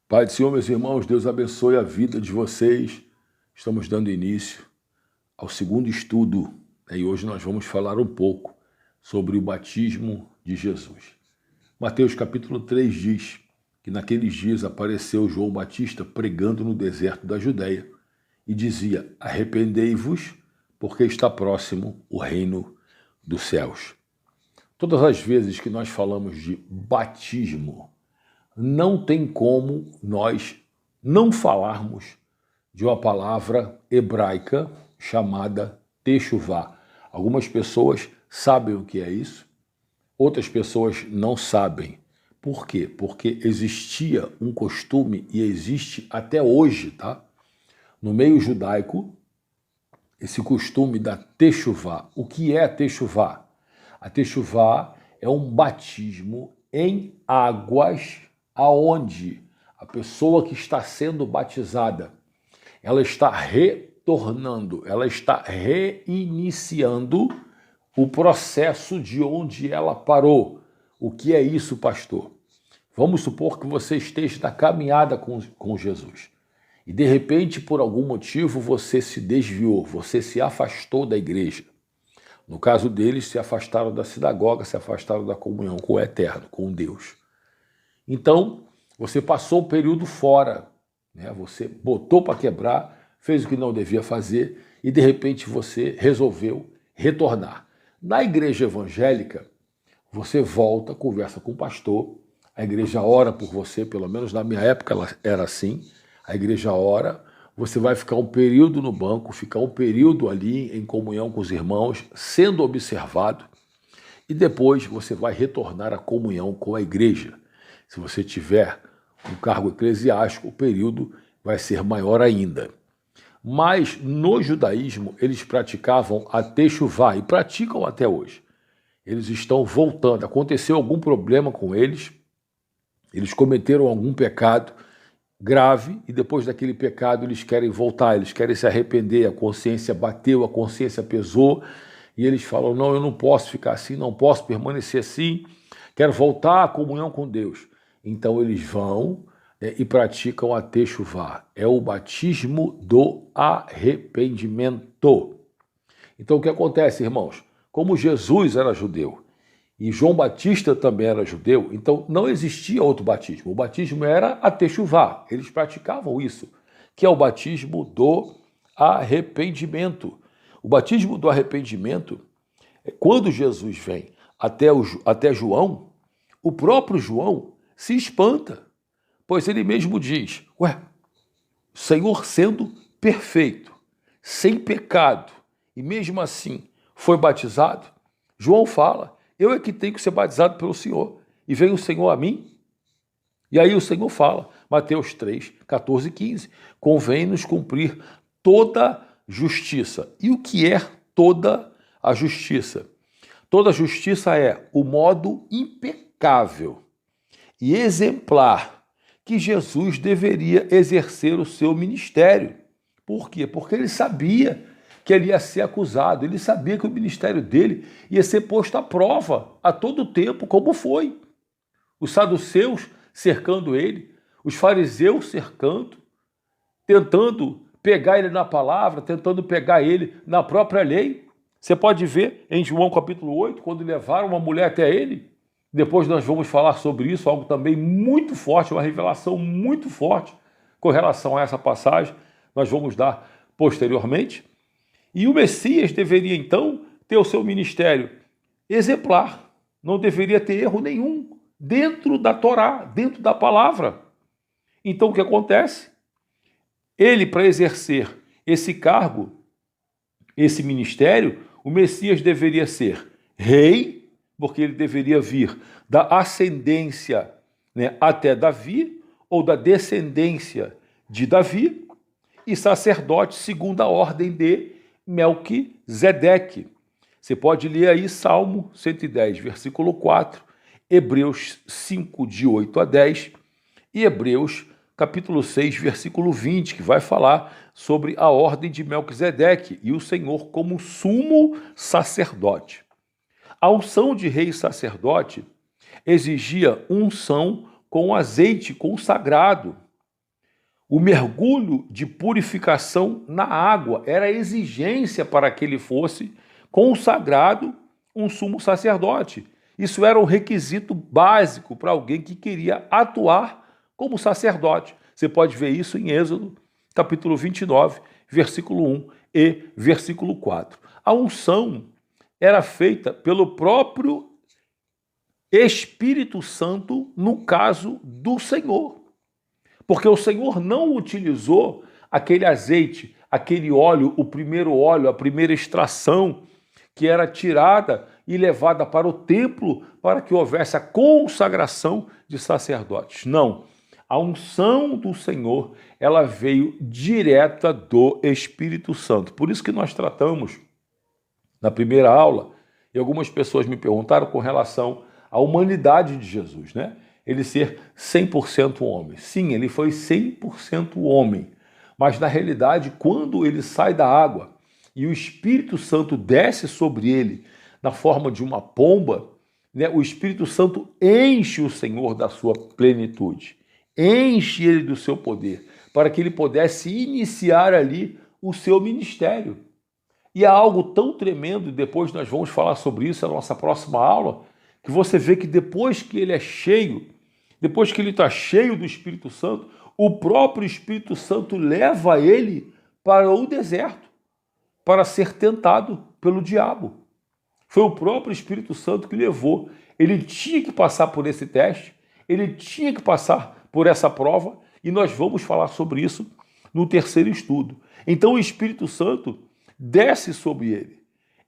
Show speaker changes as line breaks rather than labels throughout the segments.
Pai do Senhor, meus irmãos, Deus abençoe a vida de vocês. Estamos dando início ao segundo estudo, e hoje nós vamos falar um pouco sobre o batismo de Jesus. Mateus capítulo 3 diz que naqueles dias apareceu João Batista pregando no deserto da Judéia e dizia: arrependei-vos, porque está próximo o reino dos céus. Todas as vezes que nós falamos de batismo, não tem como nós não falarmos de uma palavra hebraica chamada techuvá. Algumas pessoas sabem o que é isso, outras pessoas não sabem. Por quê? Porque existia um costume e existe até hoje, tá? No meio judaico, esse costume da techuvá. O que é a techuvá? A techuvá é um batismo em águas aonde a pessoa que está sendo batizada, ela está retornando, ela está reiniciando o processo de onde ela parou. O que é isso, pastor? Vamos supor que você esteja na caminhada com Jesus e de repente, por algum motivo, você se desviou, você se afastou da igreja. No caso deles, se afastaram da sinagoga, se afastaram da comunhão com o Eterno, com Deus. Então, você passou um período fora, né? Você botou para quebrar, fez o que não devia fazer e, de repente, você resolveu retornar. Na igreja evangélica, você volta, conversa com o pastor, a igreja ora por você, pelo menos na minha época ela era assim, a igreja ora, você vai ficar um período no banco, ficar um período ali em comunhão com os irmãos, sendo observado, e depois você vai retornar à comunhão com a igreja. Se você tiver um cargo eclesiástico, o período vai ser maior ainda. Mas no judaísmo eles praticavam a techuvá e praticam até hoje. Eles estão voltando. Aconteceu algum problema com eles, eles cometeram algum pecado grave e depois daquele pecado eles querem voltar, eles querem se arrepender, a consciência bateu, a consciência pesou e eles falam: não, eu não posso ficar assim, não posso permanecer assim, quero voltar à comunhão com Deus. Então eles vão, né, e praticam a techuvá. É o batismo do arrependimento. Então o que acontece, irmãos? Como Jesus era judeu e João Batista também era judeu, então não existia outro batismo. O batismo era a techuvá. Eles praticavam isso, que é o batismo do arrependimento. O batismo do arrependimento, quando Jesus vem até João, o próprio João se espanta, pois ele mesmo diz: ué, o Senhor sendo perfeito, sem pecado, e mesmo assim foi batizado? João fala: eu é que tenho que ser batizado pelo Senhor, e vem o Senhor a mim? E aí o Senhor fala, Mateus 3, 14 e 15, convém-nos cumprir toda justiça. E o que é toda a justiça? Toda a justiça é o modo impecável e exemplar que Jesus deveria exercer o seu ministério. Por quê? Porque ele sabia que ele ia ser acusado, ele sabia que o ministério dele ia ser posto à prova a todo tempo, como foi. Os saduceus cercando ele, os fariseus cercando, tentando pegar ele na palavra, tentando pegar ele na própria lei. Você pode ver em João capítulo 8, quando levaram uma mulher até ele. Depois nós vamos falar sobre isso, algo também muito forte, uma revelação muito forte com relação a essa passagem. Nós vamos dar posteriormente. E o Messias deveria então ter o seu ministério exemplar. Não deveria ter erro nenhum dentro da Torá, dentro da palavra. Então o que acontece? Ele, para exercer esse cargo, esse ministério, o Messias deveria ser rei, porque ele deveria vir da ascendência, né, até Davi, ou da descendência de Davi, e sacerdote segundo a ordem de Melquisedeque. Você pode ler aí Salmo 110, versículo 4, Hebreus 5, de 8 a 10, e Hebreus capítulo 6, versículo 20, que vai falar sobre a ordem de Melquisedeque e o Senhor como sumo sacerdote. A unção de rei e sacerdote exigia unção com azeite consagrado. O mergulho de purificação na água era a exigência para que ele fosse consagrado um sumo sacerdote. Isso era um requisito básico para alguém que queria atuar como sacerdote. Você pode ver isso em Êxodo, capítulo 29, versículo 1 e versículo 4. A unção era feita pelo próprio Espírito Santo no caso do Senhor. Porque o Senhor não utilizou aquele azeite, aquele óleo, o primeiro óleo, a primeira extração que era tirada e levada para o templo para que houvesse a consagração de sacerdotes. Não. A unção do Senhor, ela veio direta do Espírito Santo. Por isso que nós tratamos na primeira aula, e algumas pessoas me perguntaram com relação à humanidade de Jesus, né? Ele ser 100% homem. Sim, ele foi 100% homem. Mas, na realidade, quando ele sai da água e o Espírito Santo desce sobre ele na forma de uma pomba, né, o Espírito Santo enche o Senhor da sua plenitude, enche ele do seu poder, para que ele pudesse iniciar ali o seu ministério. E é algo tão tremendo, e depois nós vamos falar sobre isso na nossa próxima aula, que você vê que depois que ele é cheio, depois que ele está cheio do Espírito Santo, o próprio Espírito Santo leva ele para o deserto, para ser tentado pelo diabo. Foi o próprio Espírito Santo que levou. Ele tinha que passar por esse teste, ele tinha que passar por essa prova, e nós vamos falar sobre isso no terceiro estudo. Então o Espírito Santo desce sobre ele,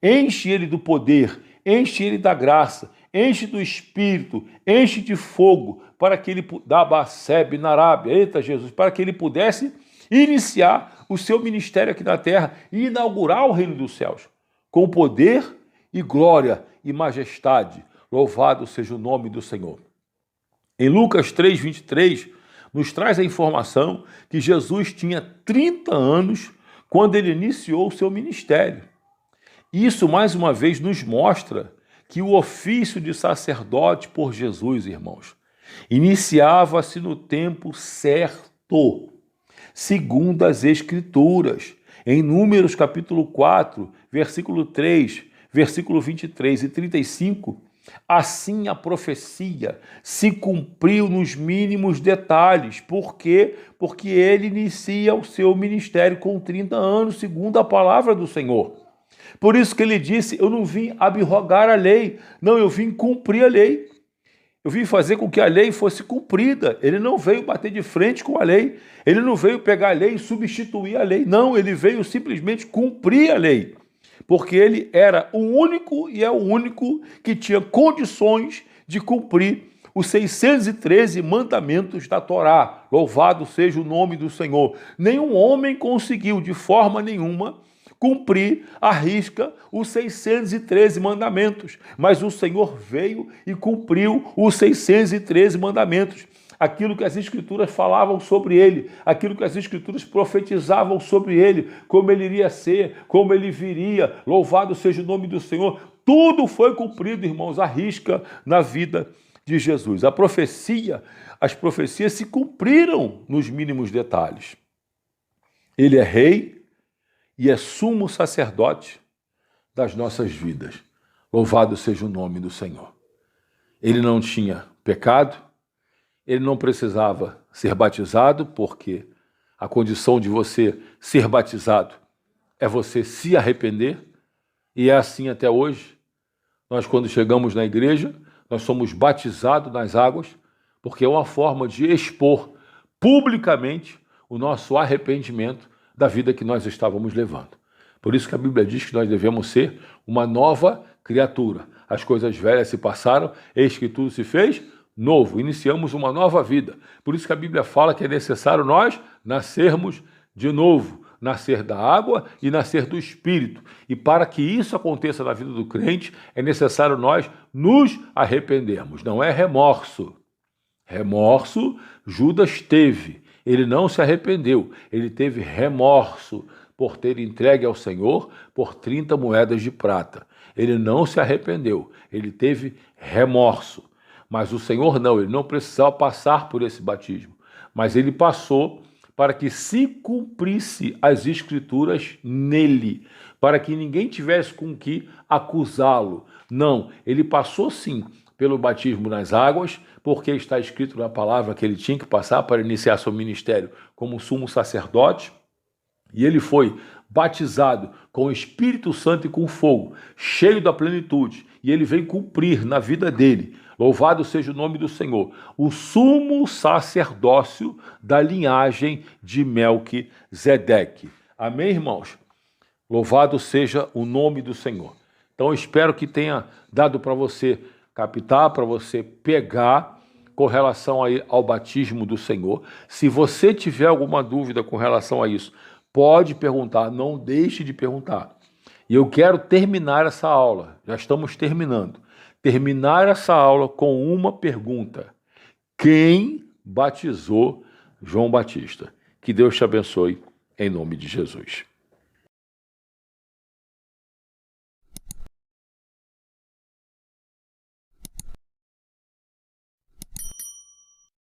enche ele do poder, enche ele da graça, enche do Espírito, enche de fogo, para que ele para que ele pudesse iniciar o seu ministério aqui na terra e inaugurar o reino dos céus, com poder e glória e majestade. Louvado seja o nome do Senhor. Em Lucas 3:23, nos traz a informação que Jesus tinha 30 anos quando ele iniciou o seu ministério. Isso, mais uma vez, nos mostra que o ofício de sacerdote por Jesus, irmãos, iniciava-se no tempo certo, segundo as Escrituras. Em Números capítulo 4, versículo 3, versículo 23 e 35, assim a profecia se cumpriu nos mínimos detalhes. Por quê? Porque ele inicia o seu ministério com 30 anos, segundo a palavra do Senhor. Por isso que ele disse, eu não vim abrogar a lei, não, eu vim cumprir a lei. Eu vim fazer com que a lei fosse cumprida. Ele não veio bater de frente com a lei, ele não veio pegar a lei e substituir a lei, não, ele veio simplesmente cumprir a lei. Porque ele era o único e é o único que tinha condições de cumprir os 613 mandamentos da Torá. Louvado seja o nome do Senhor. Nenhum homem conseguiu de forma nenhuma cumprir à risca os 613 mandamentos, mas o Senhor veio e cumpriu os 613 mandamentos. Aquilo que as Escrituras falavam sobre ele, aquilo que as Escrituras profetizavam sobre ele, como ele iria ser, como ele viria, louvado seja o nome do Senhor, tudo foi cumprido, irmãos, à risca na vida de Jesus. As profecias se cumpriram nos mínimos detalhes. Ele é rei e é sumo sacerdote das nossas vidas. Louvado seja o nome do Senhor. Ele não tinha pecado, ele não precisava ser batizado, porque a condição de você ser batizado é você se arrepender, e é assim até hoje. Nós, quando chegamos na igreja, nós somos batizados nas águas, porque é uma forma de expor publicamente o nosso arrependimento da vida que nós estávamos levando. Por isso que a Bíblia diz que nós devemos ser uma nova criatura. As coisas velhas se passaram, eis que tudo se fez novo. Iniciamos uma nova vida. Por isso que a Bíblia fala que é necessário nós nascermos de novo, nascer da água e nascer do Espírito. E para que isso aconteça na vida do crente, é necessário nós nos arrependermos. Não é remorso. Remorso, Judas teve. Ele não se arrependeu, ele teve remorso por ter entregue ao Senhor por 30 moedas de prata. Ele não se arrependeu, ele teve remorso. Mas o Senhor não, ele não precisava passar por esse batismo. Mas ele passou para que se cumprisse as Escrituras nele, para que ninguém tivesse com que acusá-lo. Não, ele passou sim pelo batismo nas águas, porque está escrito na palavra que ele tinha que passar para iniciar seu ministério como sumo sacerdote, e ele foi batizado com o Espírito Santo e com fogo, cheio da plenitude, e ele vem cumprir na vida dele, louvado seja o nome do Senhor, o sumo sacerdócio da linhagem de Melquisedeque. Amém, irmãos? Louvado seja o nome do Senhor. Então eu espero que tenha dado para você captar, para você pegar com relação aí ao batismo do Senhor. Se você tiver alguma dúvida com relação a isso, pode perguntar, não deixe de perguntar. E eu quero terminar essa aula, já estamos terminando. Terminar essa aula com uma pergunta: quem batizou João Batista? Que Deus te abençoe, em nome de Jesus.